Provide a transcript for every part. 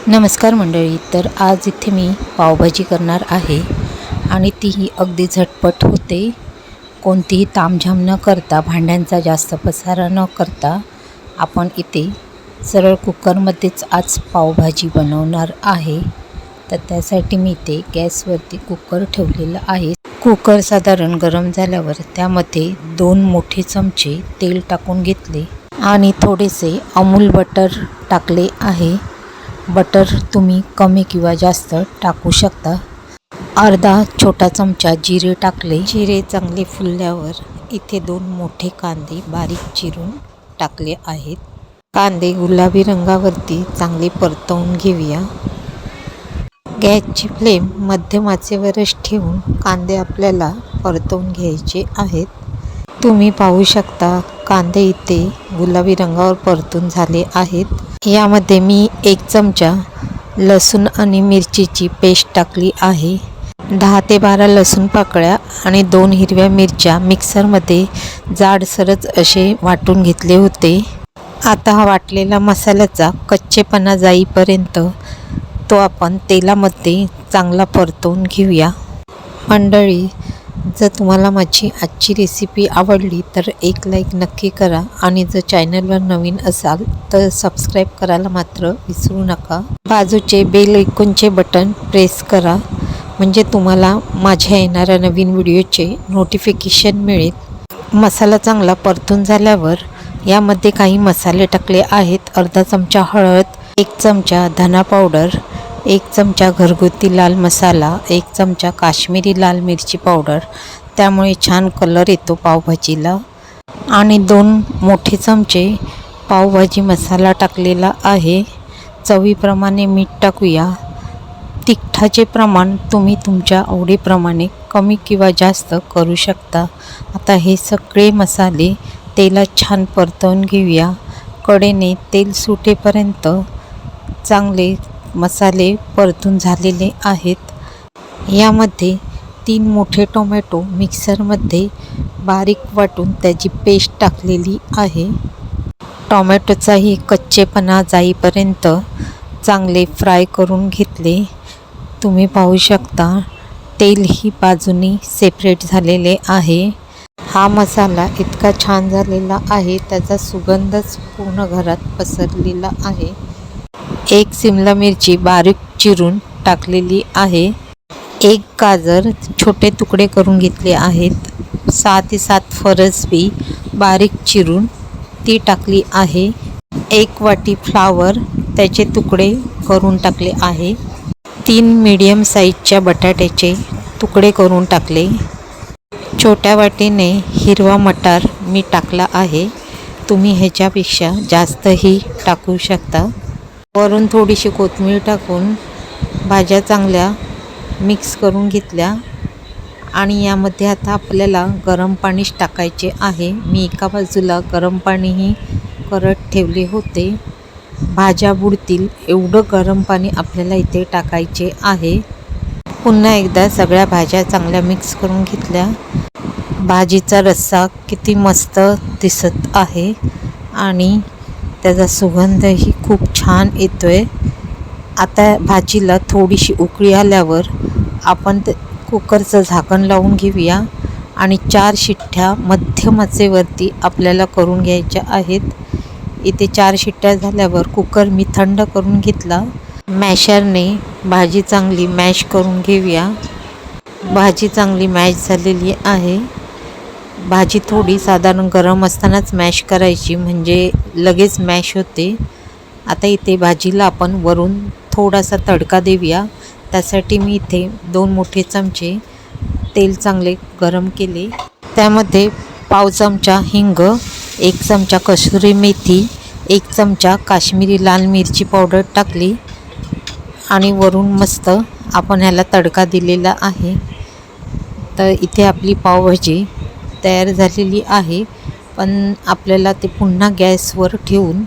नमस्कार मंडळी. तर आज इथे मी पावभाजी करणार आहे आणि तीही अगदी झटपट होते. कोणतीही तामझाम न करता, भांड्यांचा जास्त पसारा न करता आपण इथे सरळ कुकरमध्येच आज पावभाजी बनवणार आहे. तर त्यासाठी मी इथे गॅसवरती कुकर ठेवलेला आहे. कुकर साधारण गरम झाल्यावर त्यामध्ये 2 मोठे चमचे तेल टाकून घेतले आणि थोडेसे अमूल बटर टाकले आहे. बटर तुम्ही कमी किंवा जास्त टाकू शकता. अर्धा छोटा चमचा जिरे टाकले. जिरे चांगले फुलल्यावर इथे 2 मोठे कांदे बारीक चिरून टाकले आहेत. कांदे गुलाबी रंगावरती चांगले परतवून घेऊया. गॅसची फ्लेम मध्यम आचेवरच ठेवून कांदे आपल्याला परतवून घ्यायचे आहेत. तुम्ही पाहू शकता कांदे इथे गुलाबी रंगावर परतून झाले आहेत. यामध्ये मी 1 चमचा लसूण आणि मिरचीची पेस्ट टाकली आहे. 10 ते 12 लसूण पाकळ्या आणि 2 हिरव्या मिरच्या मिक्सरमध्ये जाडसरच असे वाटून घेतले होते. आता हा वाटलेला मसाल्याचा कच्चेपणा जाईपर्यंत तो आपण तेलामध्ये चांगला परतवून घेऊया. मंडळी, जर तुम्हाला माझी आजची रेसिपी आवडली तर एक लाईक नक्की करा आणि जर चॅनलवर नवीन असाल तर सबस्क्राईब करायला मात्र विसरू नका. बाजूचे बेल आयकॉनचे बटन प्रेस करा म्हणजे तुम्हाला माझ्या येणाऱ्या नवीन व्हिडिओचे नोटिफिकेशन मिळेल. मसाला चांगला परतून झाल्यावर यामध्ये काही मसाले टाकले आहेत. अर्धा चमचा हळद, 1 चमचा धना पावडर, 1 चमचा घरगुती लाल मसाला, 1 चमचा काश्मीरी लाल मिरची पावडर, त्यामुळे छान कलर येतो पावभाजीला, आणि 2 मोठे चमचे पावभाजी मसाला टाकलेला आहे. चवीप्रमाणे मीठ टाकूया. तिखटाचे प्रमाण तुम्ही तुमच्या आवडीप्रमाणे कमी किंवा जास्त करू शकता. आता हे सगळे मसाले तेलात छान परतवून घेऊया. कडेने तेल सुटेपर्यंत चांगले मसाले परतून झालेले आहेत. यामध्ये 3 मोठे टोमॅटो मिक्सरमध्ये बारीक वाटून त्याची पेस्ट टाकलेली आहे. टोमॅटोचाही कच्चेपणा जाईपर्यंत चांगले फ्राय करून घेतले. तुम्ही पाहू शकता तेलही बाजूनी सेपरेट झालेले आहे. हा मसाला इतका छान झालेला आहे, त्याचा सुगंधच पूर्ण घरात पसरलेला आहे. 1 सिमला मिरची बारीक चिरून टाकलेली आहे. 1 गाजर छोटे तुकडे करून घेतले आहेत. 6 ते 7 फरसबी बारीक चिरून ती टाकली आहे. 1 वाटी फ्लावर त्याचे तुकडे करून टाकले आहे. 3 मीडियम साईजच्या बटाट्याचे तुकडे करून टाकले. छोट्या वाटीने हिरवा मटार मी टाकला आहे. तुम्ही ह्याच्यापेक्षा जास्तही टाकू शकता. वरून थोडीशी कोथिंबीर टाकून भाज्या चांगल्या मिक्स करून घेतल्या आणि यामध्ये आता आपल्याला गरम पाणीच टाकायचे आहे. मी एका बाजूला गरम पाणीही करत ठेवले होते. भाज्या बुडतील एवढं गरम पाणी आपल्याला इथे टाकायचे आहे. पुन्हा एकदा सगळ्या भाज्या चांगल्या मिक्स करून घेतल्या. भाजीचा रस्सा किती मस्त दिसत आहे आणि त्याचा सुगंधही खूप छान येतोय. आता भाजीला थोडीशी उकळी आल्यावर आपण कुकरचं झाकण लावून घेऊया आणि 4 शिट्ट्या मध्यम आचेवरती आपल्याला करून घ्यायच्या आहेत. इथे 4 शिट्ट्या झाल्यावर कुकर मी थंड करून घेतला. मॅशरने भाजी चांगली मॅश करून घेऊया. भाजी चांगली मॅश झालेली आहे. भाजी थोडी साधारण गरम असतानाच मॅश करायची म्हणजे लगेच मॅश होते. आता इथे भाजीला आपण वरून थोडासा तडका देऊया. त्यासाठी मी इथे 2 मोठे चमचे तेल चांगले गरम केले. त्यामध्ये पाव चमचा हिंग, 1 चमचा कसुरी मेथी, 1 चमचा काश्मीरी लाल मिरची पावडर टाकली आणि वरून मस्त आपण ह्याला तडका दिलेला आहे. तर इथे आपली पावभाजी तयार झालेली आहे. पण आपल्याला ते पुन्हा गॅसवर ठेवून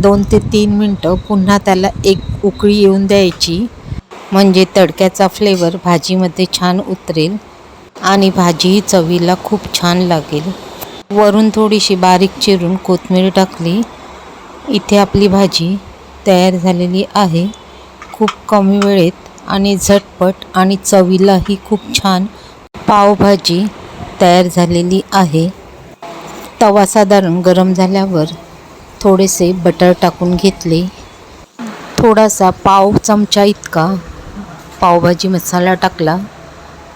2 ते 3 मिनटं पुन्हा त्याला एक उकळी येऊन द्यायची म्हणजे तडक्याचा फ्लेवर भाजीमध्ये छान उतरेल आणि भाजीही चवीला खूप छान लागेल. वरून थोडीशी बारीक चिरून कोथिंबीर टाकली. इथे आपली भाजी तयार झालेली आहे. खूप कमी वेळेत आणि झटपट आणि चवीलाही खूप छान पावभाजी तयार झालेली आहे. तवा साधारण गरम झाल्यावर थोडेसे बटर टाकून घेतले. थोडासा पाव चमचा इतका पावभाजी मसाला टाकला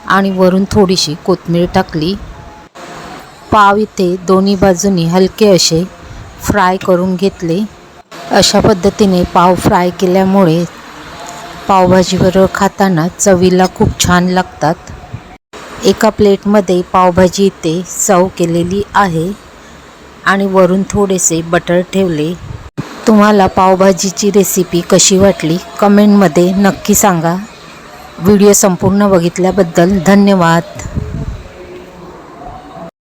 आणि वरून थोडीशी कोथिंबीर टाकली. पाव इथे दोन्ही बाजूनी हलके असे फ्राय करून घेतले. अशा पद्धतीने पाव फ्राय केल्यामुळे पावभाजीबरोबर खाताना चवीला खूप छान लागतात. एका प्लेटमध्ये पावभाजी इथे सर्व केलेली आहे आणि वरून थोडेसे बटर ठेवले. तुम्हाला पावभाजीची रेसिपी कशी वाटली कमेंटमध्ये नक्की सांगा. व्हिडिओ संपूर्ण बघितल्याबद्दल धन्यवाद.